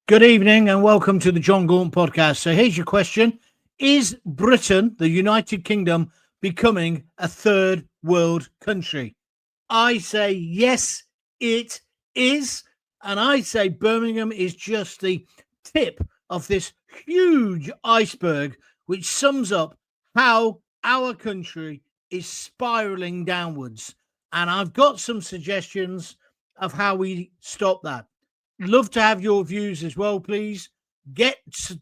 Good evening and welcome to the Jon Gaunt podcast. So here's your question. Is Britain, the United Kingdom, becoming a third world country? I say yes, it is. And I say Birmingham is just the tip of this huge iceberg, which sums up how our country is spiraling downwards. And I've got some suggestions of how we stop that. Love to have your views as well, please. Get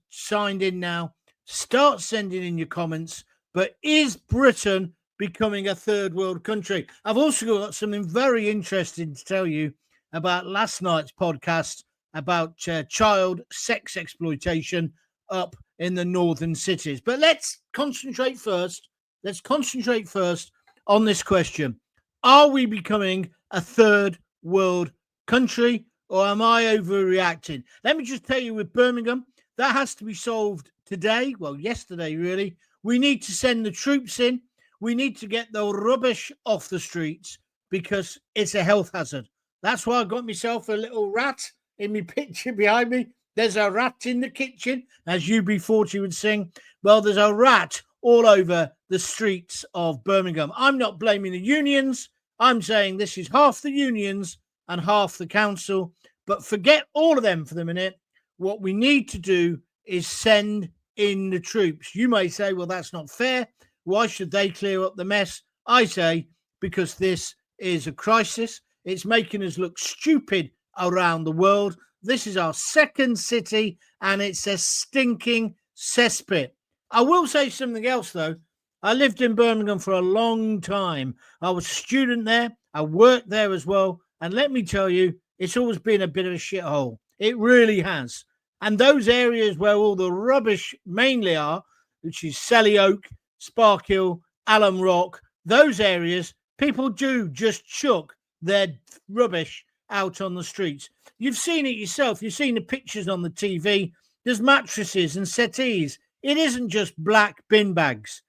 signed in now. Start sending in your comments. But is Britain becoming a third world country? I've also got something very interesting to tell you about last night's podcast about child sex exploitation up in the northern cities. But let's concentrate first. Let's concentrate first on this question. Are we becoming a third world country? Or am I overreacting? Let me just tell you with Birmingham, that has to be solved today. Well, yesterday, really. We need to send the troops in. We need to get the rubbish off the streets because it's a health hazard. That's why I got myself a little rat in my picture behind me. There's a rat in the kitchen, as UB40 would sing. Well, there's a rat all over the streets of Birmingham. I'm not blaming the unions. I'm saying this is half the unions and half the council. But forget all of them for the minute. What we need to do is send in the troops. You may say, well, that's not fair. Why should they clear up the mess? I say, because this is a crisis. It's making us look stupid around the world. This is our second city, and it's a stinking cesspit. I will say something else, though. I lived in Birmingham for a long time. I was a student there. I worked there as well. And let me tell you, it's always been a bit of a shithole. It really has. And those areas where all the rubbish mainly are, which is Selly Oak, Sparkhill, Alum Rock, those areas, people do just chuck their rubbish out on the streets. You've seen it yourself. You've seen the pictures on the TV. There's mattresses and settees. It isn't just black bin bags.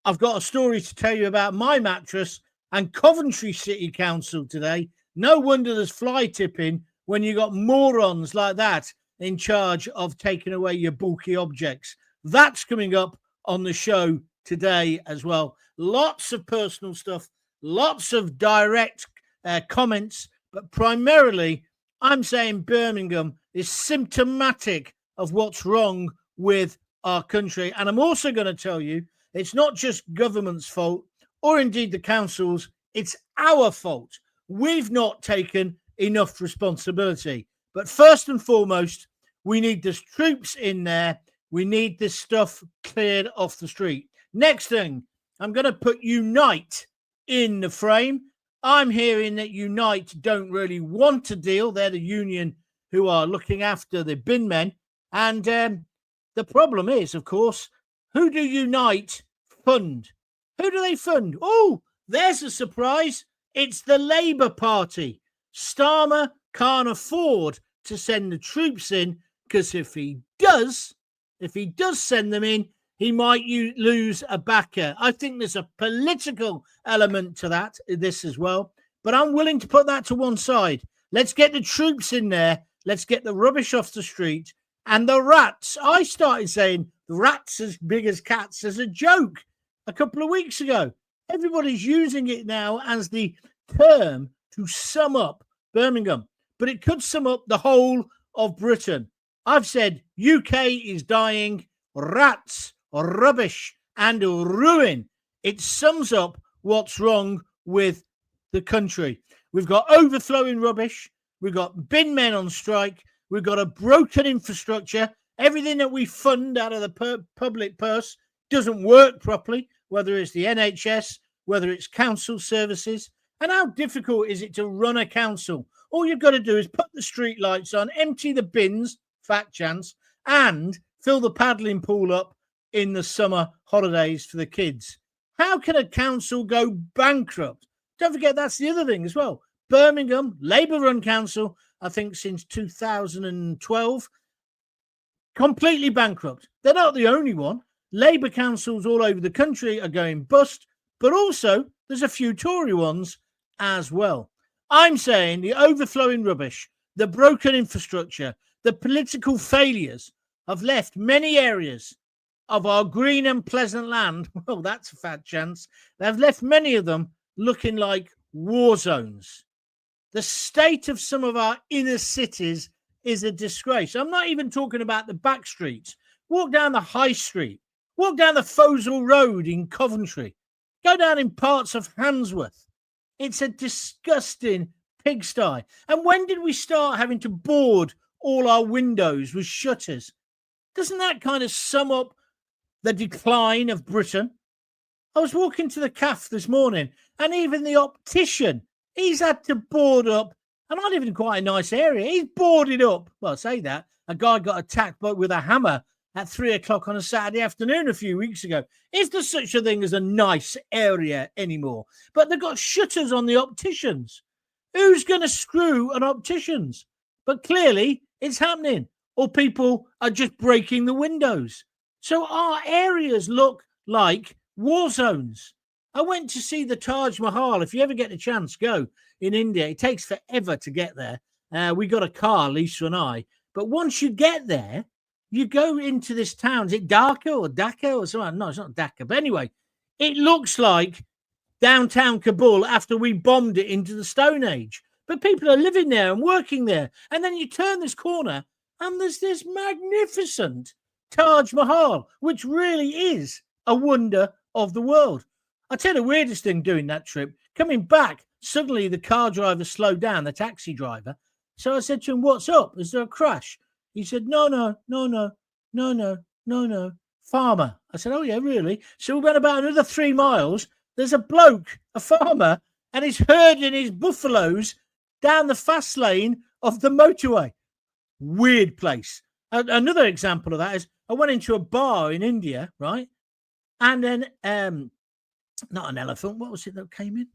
I've got a story to tell you about my mattress and Coventry City Council today. No wonder there's fly tipping when you got morons like that in charge of taking away your bulky objects. That's coming up on the show today as well. Lots of personal stuff, lots of direct comments, but primarily I'm saying Birmingham is symptomatic of what's wrong with our country. And I'm also going to tell you it's not just government's fault or indeed the council's, it's our fault. We've not taken enough responsibility. But first and foremost, we need the troops in there. We need this stuff cleared off the street. Next thing, I'm going to put Unite in the frame. I'm hearing that Unite don't really want to deal. They're the union who are looking after the bin men. And the problem is, of course, who do Unite fund? Who do they fund? Oh, there's a surprise. It's the Labour Party. Starmer can't afford to send the troops in because if he does send them in, he might lose a backer. I think there's a political element to this as well. But I'm willing to put that to one side. Let's get the troops in there. Let's get the rubbish off the street. And the rats. I started saying the rats as big as cats as a joke a couple of weeks ago. Everybody's using it now as the term to sum up Birmingham, but it could sum up the whole of Britain. I've said UK is dying, rats, rubbish, and ruin. It sums up what's wrong with the country. We've got overflowing rubbish. We've got bin men on strike. We've got a broken infrastructure. Everything that we fund out of the public purse doesn't work properly, whether it's the NHS, whether it's council services. And how difficult is it to run a council? All you've got to do is put the street lights on, empty the bins, fat chance, and fill the paddling pool up in the summer holidays for the kids. How can a council go bankrupt? Don't forget, that's the other thing as well. Birmingham, Labour-run council, I think since 2012, completely bankrupt. They're not the only one. Labour councils all over the country are going bust, but also there's a few Tory ones as well. I'm saying the overflowing rubbish, the broken infrastructure, The political failures have left many areas of our green and pleasant land, well, that's a fat chance. They've left many of them looking like war zones. The state of some of our inner cities is a disgrace. I'm not even talking about the back streets. Walk down the high street. Walk down the Fosel Road in Coventry. Go down in parts of Handsworth. It's a disgusting pigsty. And when did we start having to board all our windows with shutters? Doesn't that kind of sum up the decline of Britain? I was walking to the cafe this morning, and even the optician, he's had to board up. And I live in quite a nice area. He's boarded up. Well, I say that. A guy got attacked with a hammer at 3 o'clock on a Saturday afternoon a few weeks ago. Is there such a thing as a nice area anymore? But they've got shutters on the opticians. Who's going to screw an opticians? But clearly it's happening, or people are just breaking the windows. So our areas look like war zones. I went to see the Taj Mahal. If you ever get a chance, go in India. It takes forever to get there. We got a car, Lisa and I. But once you get there, you go into this town. Is it Dhaka or something? No, it's not Dhaka. But anyway, it looks like downtown Kabul after we bombed it into the Stone Age. But people are living there and working there. And then you turn this corner and there's this magnificent Taj Mahal, which really is a wonder of the world. I tell you the weirdest thing doing that trip, coming back, suddenly the car driver slowed down, the taxi driver. So I said to him, what's up? Is there a crash? He said, no. Farmer. I said, oh, yeah, really? So we went about another 3 miles. There's a bloke, a farmer, and he's herding his buffaloes down the fast lane of the motorway. Weird place. Another example of that is I went into a bar in India, right? And then, not an elephant. What was it that came in?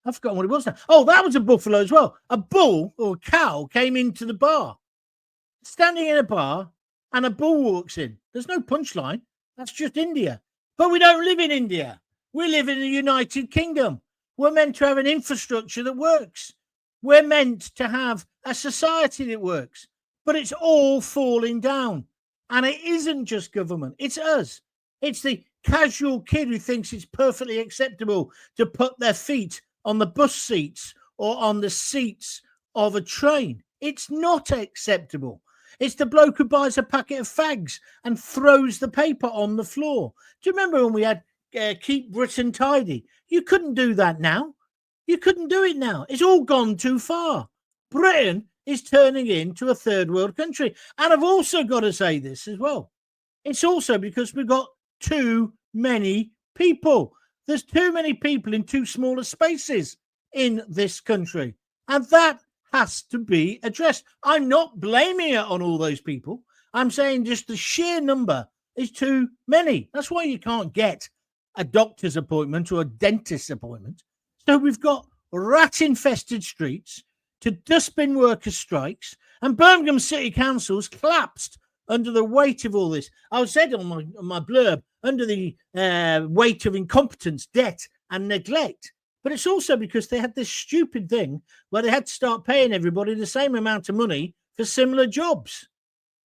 I've forgotten what it was now. Oh, that was a buffalo as well. A bull or a cow came into the bar. Standing in a bar, and a bull walks in. There's no punchline. That's just India. But we don't live in India. We live in the United Kingdom. We're meant to have an infrastructure that works. We're meant to have a society that works. But it's all falling down. And it isn't just government. It's us. It's the casual kid who thinks it's perfectly acceptable to put their feet on the bus seats or on the seats of a train. It's not acceptable. It's the bloke who buys a packet of fags and throws the paper on the floor. Do you remember when we had Keep Britain Tidy? You couldn't do that now. You couldn't do it now. It's all gone too far. Britain is turning into a third world country. And I've also got to say this as well. It's also because we've got too many people. There's too many people in too small spaces in this country. And that has to be addressed. I'm not blaming it on all those people. I'm saying just the sheer number is too many. That's why you can't get a doctor's appointment or a dentist's appointment. So we've got rat-infested streets to dustbin worker strikes, and Birmingham City Council's collapsed under the weight of all this. I said on my blurb, under the weight of incompetence, debt and neglect. But it's also because they had this stupid thing where they had to start paying everybody the same amount of money for similar jobs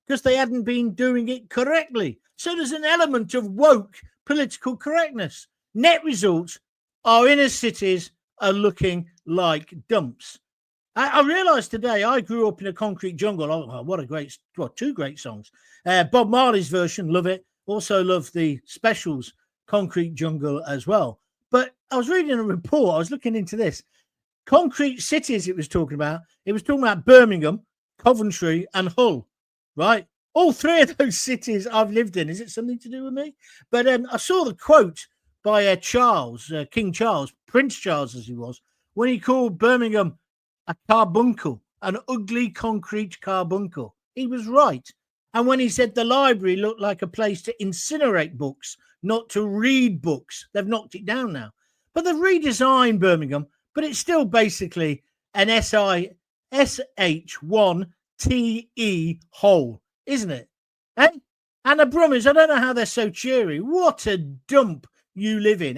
because they hadn't been doing it correctly. So there's an element of woke political correctness. Net results, our inner cities are looking like dumps. I realised today I grew up in a concrete jungle. Oh, what a great, well, 2 great songs. Bob Marley's version, love it. Also love the Specials Concrete Jungle as well. But I was reading a report. I was looking into this. Concrete cities it was talking about. It was talking about Birmingham, Coventry and Hull, right? All 3 of those cities I've lived in. Is it something to do with me? But I saw the quote by Charles, King Charles, Prince Charles as he was, when he called Birmingham a carbuncle, an ugly concrete carbuncle. He was right. And when he said the library looked like a place to incinerate books, not to read books, they've knocked it down now. But they've redesigned Birmingham, but it's still basically an SHITE hole, isn't it? Eh? And the Brummers, I don't know how they're so cheery. What a dump you live in.